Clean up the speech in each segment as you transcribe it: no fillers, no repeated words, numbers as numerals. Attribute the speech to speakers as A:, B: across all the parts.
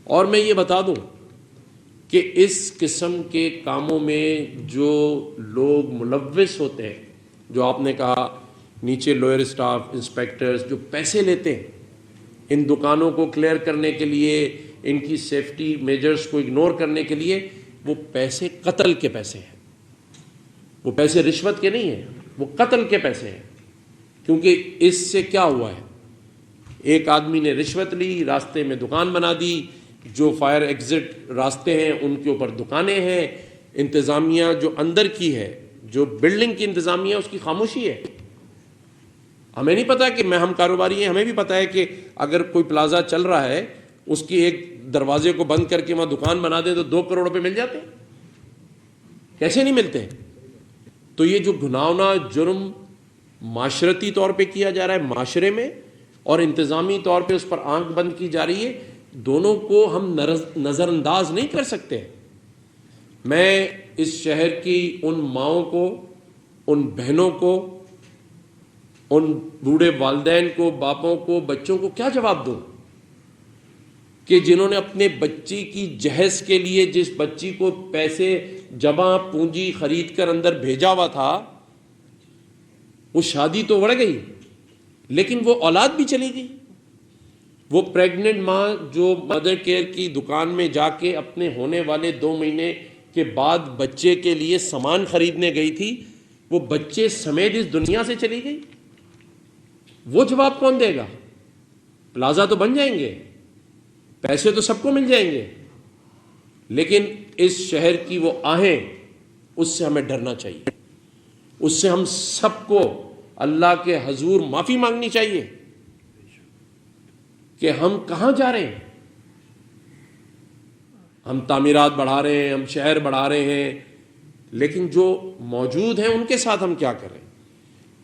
A: اور میں یہ بتا دوں کہ اس قسم کے کاموں میں جو لوگ ملوث ہوتے ہیں، جو آپ نے کہا نیچے لوئر اسٹاف، انسپیکٹرز جو پیسے لیتے ہیں ان دکانوں کو کلیئر کرنے کے لیے، ان کی سیفٹی میجرز کو اگنور کرنے کے لیے، وہ پیسے قتل کے پیسے ہیں، وہ پیسے رشوت کے نہیں ہیں، وہ قتل کے پیسے ہیں۔ کیونکہ اس سے کیا ہوا ہے، ایک آدمی نے رشوت لی، راستے میں دکان بنا دی، جو فائر ایگزٹ راستے ہیں ان کے اوپر دکانیں ہیں، انتظامیہ جو اندر کی ہے، جو بلڈنگ کی انتظامیہ اس کی خاموشی ہے۔ ہمیں نہیں پتا کہ ہم کاروباری ہیں، ہمیں بھی پتا ہے کہ اگر کوئی پلازا چل رہا ہے اس کی ایک دروازے کو بند کر کے وہاں دکان بنا دیں تو 2 کروڑ روپے مل جاتے ہیں، کیسے نہیں ملتے؟ تو یہ جو گھناؤنا جرم معاشرتی طور پہ کیا جا رہا ہے معاشرے میں، اور انتظامی طور پہ اس پر آنکھ بند کی جا رہی ہے، دونوں کو ہم نظر انداز نہیں کر سکتے۔ میں اس شہر کی ان ماؤں کو، ان بہنوں کو، ان بوڑھے والدین کو، باپوں کو، بچوں کو کیا جواب دوں کہ جنہوں نے اپنے بچی کی جہیز کے لیے، جس بچی کو پیسے جمع پونجی خرید کر اندر بھیجا ہوا تھا، وہ شادی تو بڑھ گئی لیکن وہ اولاد بھی چلی گئی۔ وہ پریگننٹ ماں جو مدر کیئر کی دکان میں جا کے اپنے ہونے والے 2 مہینے کے بعد بچے کے لیے سامان خریدنے گئی تھی، وہ بچے سمیت اس دنیا سے چلی گئی۔ وہ جواب کون دے گا؟ پلازا تو بن جائیں گے، پیسے تو سب کو مل جائیں گے، لیکن اس شہر کی وہ آہیں، اس سے ہمیں ڈرنا چاہیے، اس سے ہم سب کو اللہ کے حضور معافی مانگنی چاہیے کہ ہم کہاں جا رہے ہیں۔ ہم تعمیرات بڑھا رہے ہیں، ہم شہر بڑھا رہے ہیں، لیکن جو موجود ہیں ان کے ساتھ ہم کیا کریں؟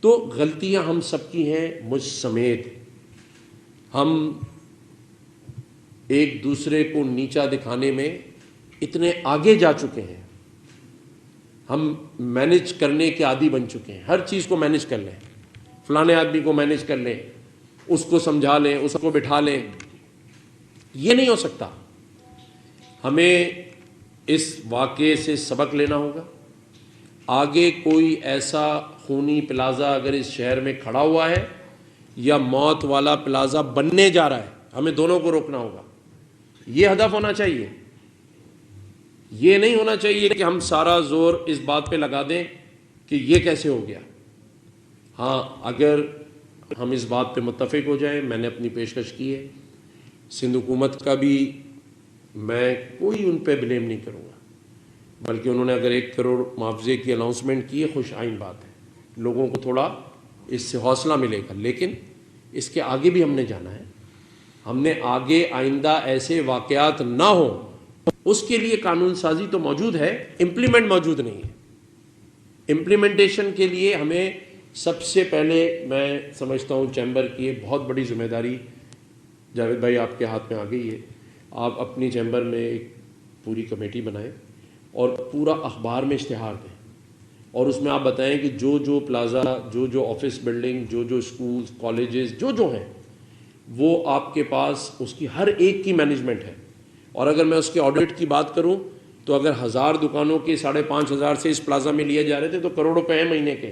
A: تو غلطیاں ہم سب کی ہیں، مجھ سمیت۔ ہم ایک دوسرے کو نیچا دکھانے میں اتنے آگے جا چکے ہیں، ہم مینج کرنے کے عادی بن چکے ہیں، ہر چیز کو مینج کر لیں، فلانے آدمی کو مینج کر لیں، اس کو سمجھا لیں، اس کو بٹھا لیں۔ یہ نہیں ہو سکتا۔ ہمیں اس واقعے سے سبق لینا ہوگا۔ آگے کوئی ایسا خونی پلازا اگر اس شہر میں کھڑا ہوا ہے یا موت والا پلازا بننے جا رہا ہے، ہمیں دونوں کو روکنا ہوگا۔ یہ ہدف ہونا چاہیے۔ یہ نہیں ہونا چاہیے کہ ہم سارا زور اس بات پہ لگا دیں کہ یہ کیسے ہو گیا۔ ہاں، اگر ہم اس بات پہ متفق ہو جائیں، میں نے اپنی پیشکش کی ہے، سندھ حکومت کا بھی میں کوئی ان پہ بلیم نہیں کروں گا، بلکہ انہوں نے اگر 1 کروڑ معاوضے کی اناؤنسمنٹ کی ہے، خوش آئند بات ہے، لوگوں کو تھوڑا اس سے حوصلہ ملے گا، لیکن اس کے آگے بھی ہم نے جانا ہے۔ ہم نے آگے آئندہ ایسے واقعات نہ ہوں، اس کے لیے قانون سازی تو موجود ہے، امپلیمنٹ موجود نہیں ہے۔ امپلیمنٹیشن کے لیے ہمیں سب سے پہلے، میں سمجھتا ہوں چیمبر کی ایک بہت بڑی ذمہ داری، جاوید بھائی آپ کے ہاتھ میں آ گئی ہے۔ آپ اپنی چیمبر میں ایک پوری کمیٹی بنائیں اور پورا اخبار میں اشتہار دیں، اور اس میں آپ بتائیں کہ جو پلازا، جو آفس بلڈنگ، جو اسکولز، کالجز جو ہیں، وہ آپ کے پاس اس کی ہر ایک کی مینجمنٹ ہے۔ اور اگر میں اس کے آڈٹ کی بات کروں تو اگر 1000 دکانوں کے 5,500 سے اس پلازا میں لیے جا رہے تھے تو کروڑ روپے ہیں مہینے کے،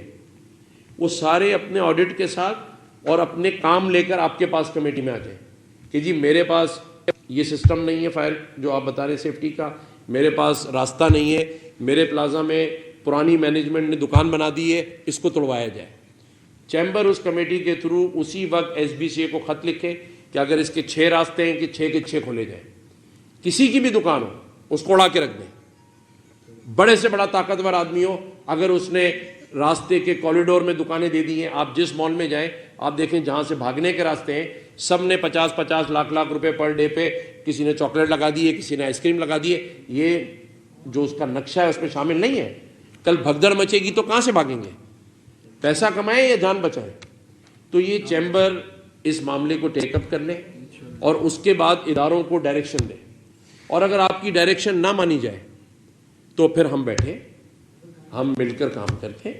A: وہ سارے اپنے آڈٹ کے ساتھ اور اپنے کام لے کر آپ کے پاس کمیٹی میں آ جائیں کہ جی میرے پاس یہ سسٹم نہیں ہے فائر جو آپ بتا رہے سیفٹی کا، میرے پاس راستہ نہیں ہے، میرے پلازا میں پرانی مینجمنٹ نے دکان بنا دی ہے، اس کو توڑوایا جائے۔ چیمبر اس کمیٹی کے تھرو اسی وقت ایس بی سی اے کو خط لکھے کہ اگر اس کے 6 راستے ہیں کہ 6 کے 6 کھولے جائیں، کسی کی بھی دکان ہو اس کو اڑا کے رکھ دیں۔ بڑے سے بڑا طاقتور آدمی ہو، اگر اس نے راستے کے کوریڈور میں دکانیں دے دی ہیں، آپ جس مال میں جائیں آپ دیکھیں جہاں سے بھاگنے کے راستے ہیں، سب نے 50 لاکھ روپے پر ڈے پہ، کسی نے چاکلیٹ لگا دی ہے، کسی نے آئس کریم لگا دی ہے، یہ جو اس کا نقشہ ہے اس میں شامل نہیں ہے۔ کل بھگدڑ مچے گی تو کہاں سے بھاگیں گے؟ پیسہ کمائیں یا جان بچائیں؟ تو یہ چیمبر اس معاملے کو ٹیک اپ کر لے اور اس کے بعد اداروں کو ڈائریکشن دے، اور اگر آپ کی ڈائریکشن نہ مانی جائے تو پھر ہم بیٹھے، ہم مل کر کام کرتے